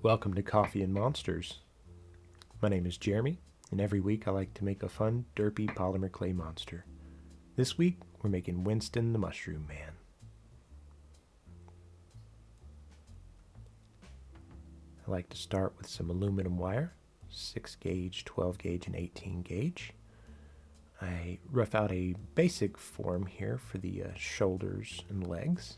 Welcome to Coffee and Monsters. My name is Jeremy, and every week I like to make a fun, derpy polymer clay monster. This week, we're making Winston the Mushroom Man. I like to start with some aluminum wire, 6 gauge, 12 gauge, and 18 gauge. I rough out a basic form here for the shoulders and legs.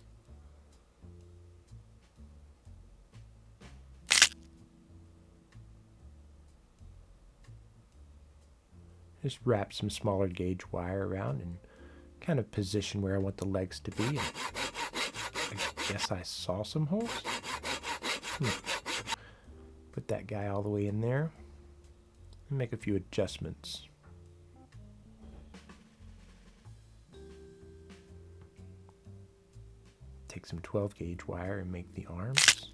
Just wrap some smaller gauge wire around and kind of position where I want the legs to be. And I guess I saw some holes. Put that guy all the way in there and make a few adjustments. Take some 12 gauge wire and make the arms.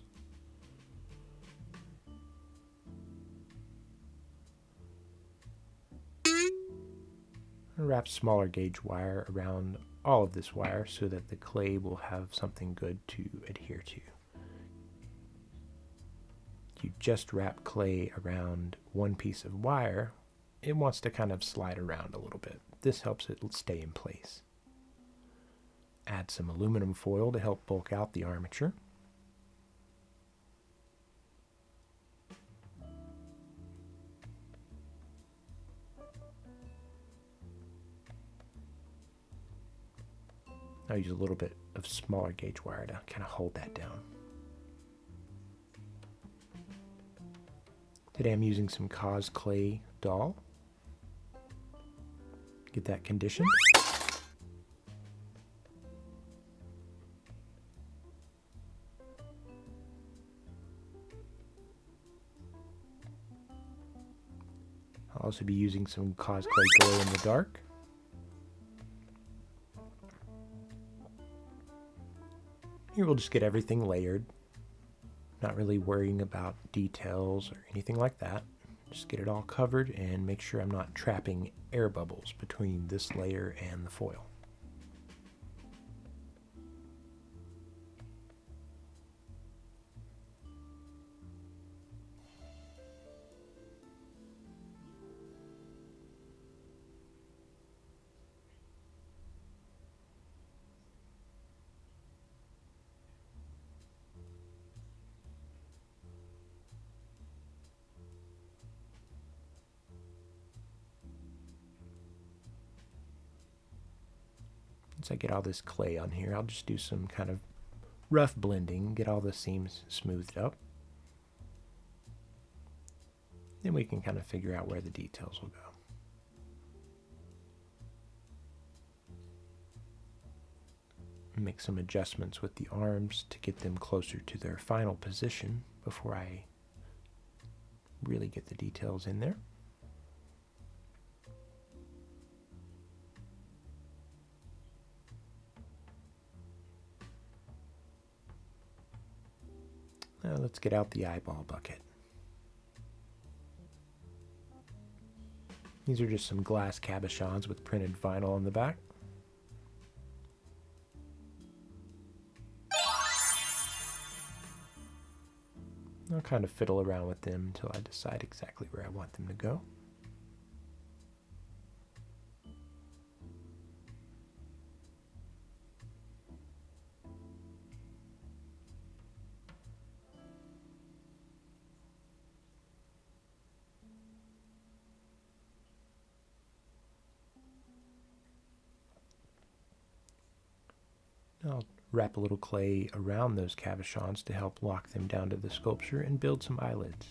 And wrap smaller gauge wire around all of this wire so that the clay will have something good to adhere to. If you just wrap clay around one piece of wire, it wants to kind of slide around a little bit. This helps it stay in place. Add some aluminum foil to help bulk out the armature. I'll use a little bit of smaller gauge wire to kind of hold that down. Today I'm using some Cause Clay Doll. Get that conditioned. I'll also be using some Cause Clay Glow in the Dark. Here we'll just get everything layered. Not really worrying about details or anything like that. Just get it all covered and make sure I'm not trapping air bubbles between this layer and the foil. Once I get all this clay on here, I'll just do some kind of rough blending, get all the seams smoothed up. Then we can kind of figure out where the details will go. Make some adjustments with the arms to get them closer to their final position before I really get the details in there. Now let's get out the eyeball bucket. These are just some glass cabochons with printed vinyl on the back. I'll kind of fiddle around with them until I decide exactly where I want them to go. I'll wrap a little clay around those cabochons to help lock them down to the sculpture and build some eyelids.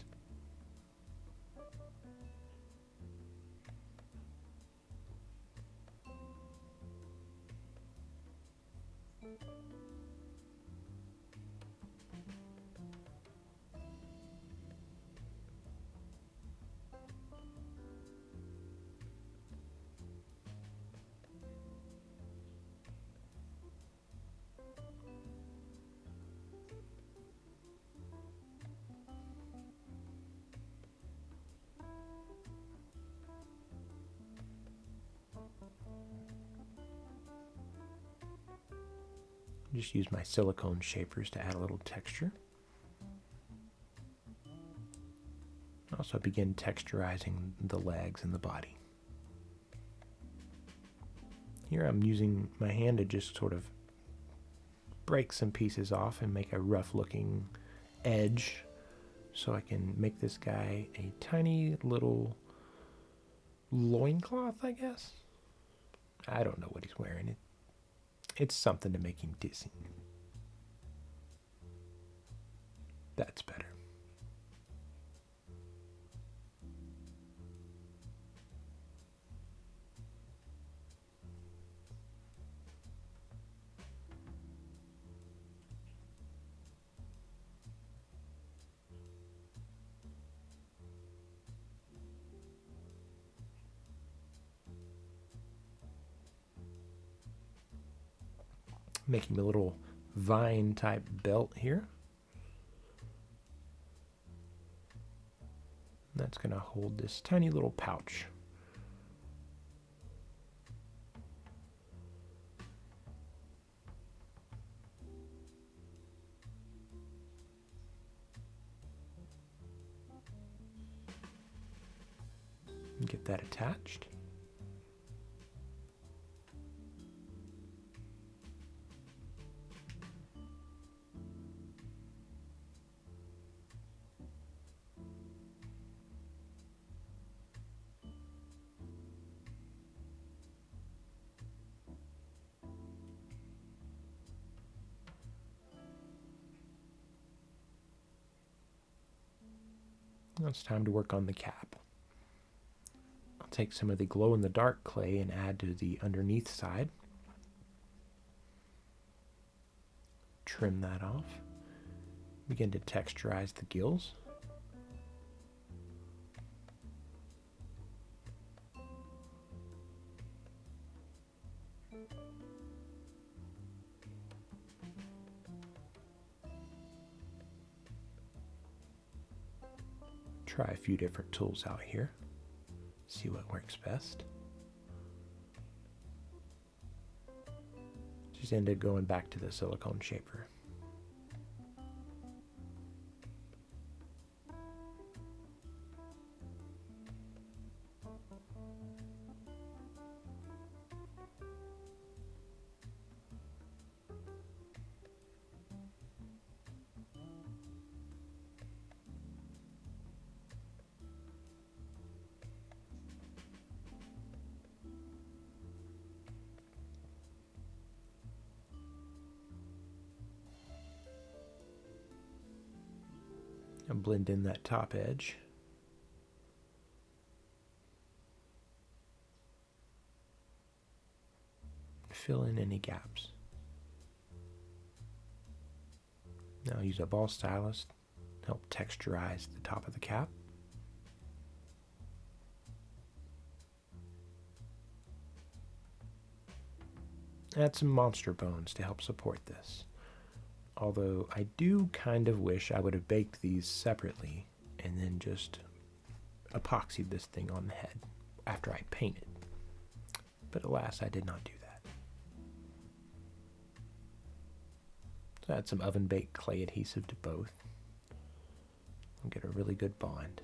Just use my silicone shapers to add a little texture. Also begin texturizing the legs and the body. Here I'm using my hand to just sort of break some pieces off and make a rough looking edge so I can make this guy a tiny little loincloth, I guess. I don't know what he's wearing. It's something to make him dizzy. That's better. Making a little vine type belt here. That's going to hold this tiny little pouch. Get that attached. Now it's time to work on the cap. I'll take some of the glow-in-the-dark clay and add to the underneath side. Trim that off. Begin to texturize the gills. Try a few different tools out here. See what works best. Just ended going back to the silicone shaper. And blend in that top edge. Fill in any gaps. Now use a ball stylus to help texturize the top of the cap. Add some monster bones to help support this. Although I do kind of wish I would have baked these separately and then just epoxied this thing on the head after I painted. But alas, I did not do that. So add some oven baked clay adhesive to both. We'll get a really good bond.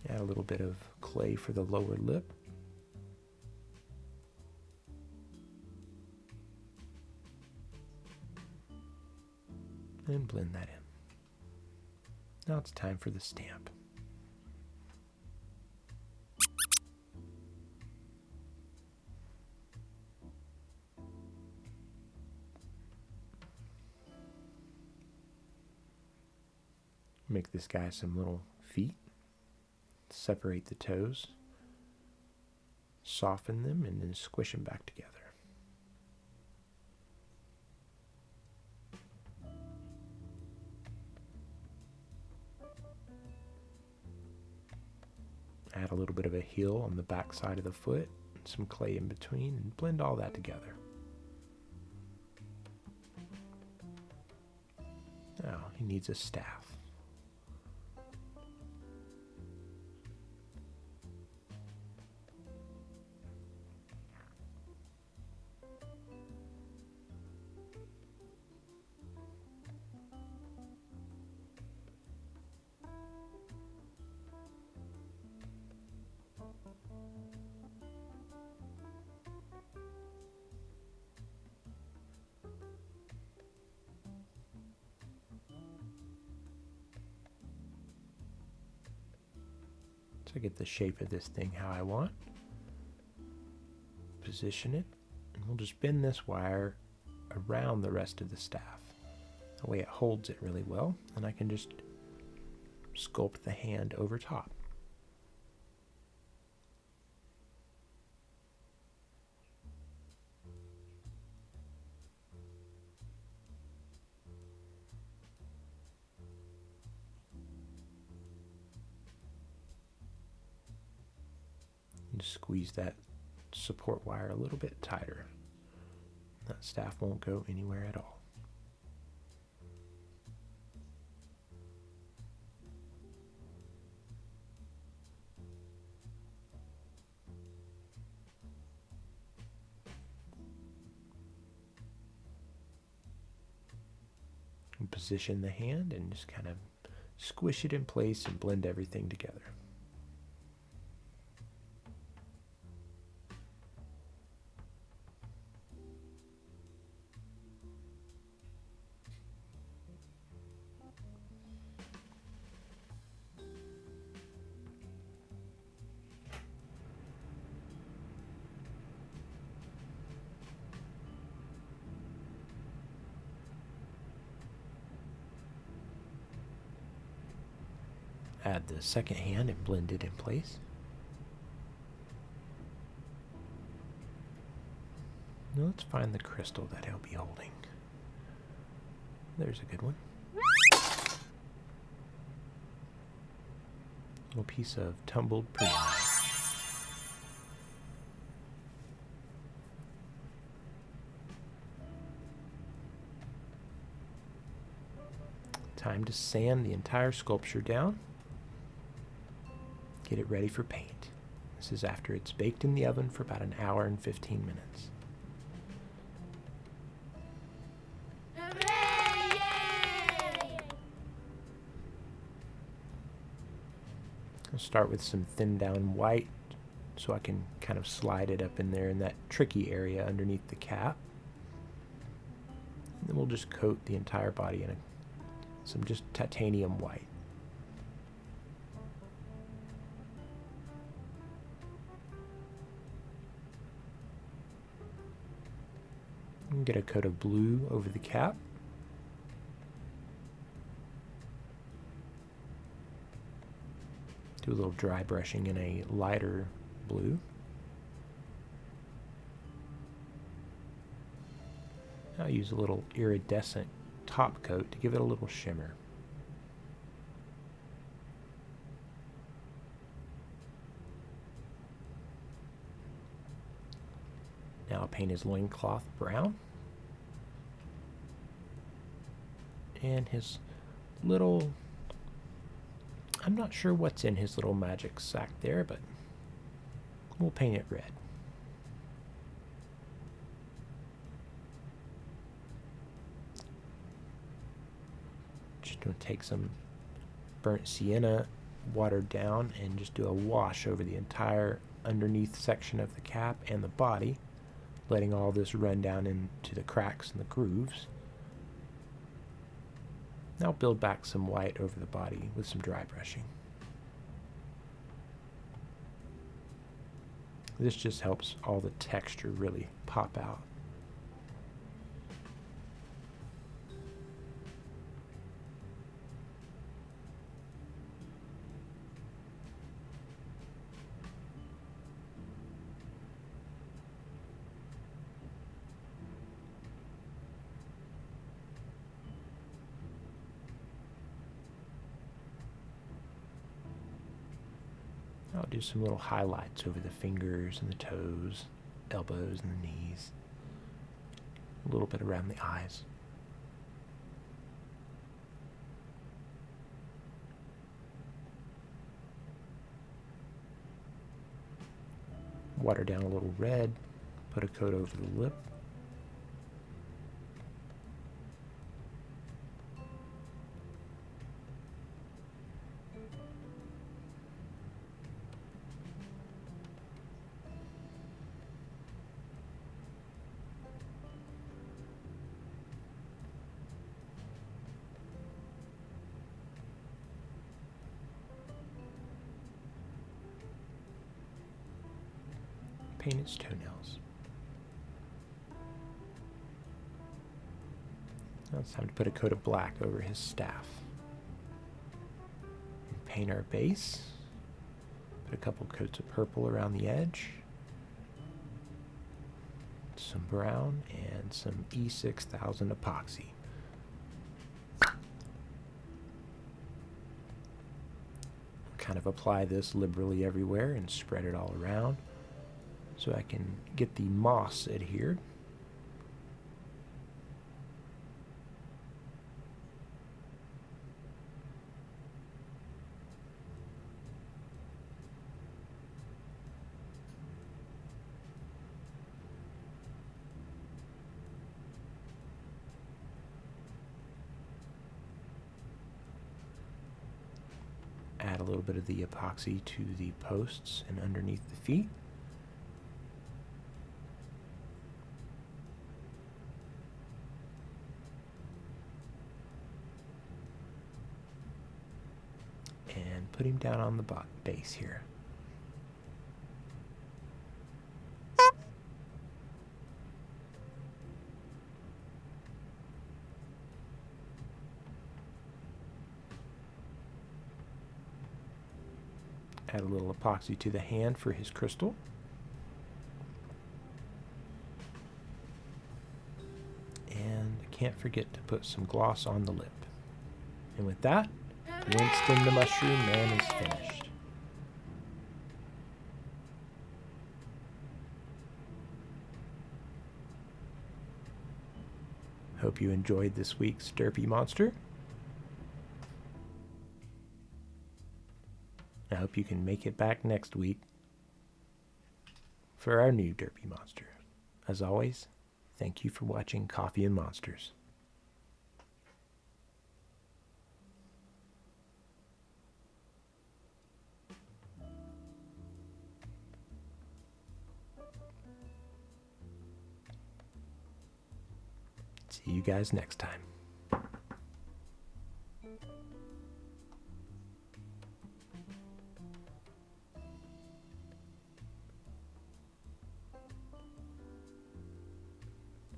Add a little bit of clay for the lower lip. And blend that in. Now it's time for the stamp. Make this guy some little feet. Separate the toes, soften them, and then squish them back together. Add a little bit of a heel on the back side of the foot, and some clay in between, and blend all that together. Now he needs a staff. I get the shape of this thing how I want. Position it, and we'll just bend this wire around the rest of the staff. That way it holds it really well, and I can just sculpt the hand over top. And just squeeze that support wire a little bit tighter. That staff won't go anywhere at all. And position the hand and just kind of squish it in place and blend everything together. Add the second hand and blend it in place. Now let's find the crystal that he'll be holding. There's a good one. Little piece of tumbled preonite. Time to sand the entire sculpture down. Get it ready for paint. This is after it's baked in the oven for about an hour and 15 minutes. Hooray! I'll start with some thinned down white so I can kind of slide it up in there in that tricky area underneath the cap. And then we'll just coat the entire body in some just titanium white. Get a coat of blue over the cap. Do a little dry brushing in a lighter blue. I'll use a little iridescent top coat to give it a little shimmer. Now I'll paint his loincloth brown. And his little, I'm not sure what's in his little magic sack there, but we'll paint it red. Just going to take some burnt sienna, watered down, and just do a wash over the entire underneath section of the cap and the body, letting all this run down into the cracks and the grooves. Now build back some white over the body with some dry brushing. This just helps all the texture really pop out. I'll do some little highlights over the fingers and the toes, elbows and the knees. A little bit around the eyes. Water down a little red, put a coat over the lip. paint its toenails. Now it's time to put a coat of black over his staff. And paint our base. Put a couple coats of purple around the edge. Some brown and some E6000 epoxy. Kind of apply this liberally everywhere and spread it all around so I can get the moss adhered. Add a little bit of the epoxy to the posts and underneath the feet. And put him down on the base here. Add a little epoxy to the hand for his crystal. And I can't forget to put some gloss on the lip. And with that, Winston the Mushroom Man is finished. Hope you enjoyed this week's Derpy Monster. I hope you can make it back next week for our new Derpy Monster. As always, thank you for watching Coffee and Monsters. See you guys next time.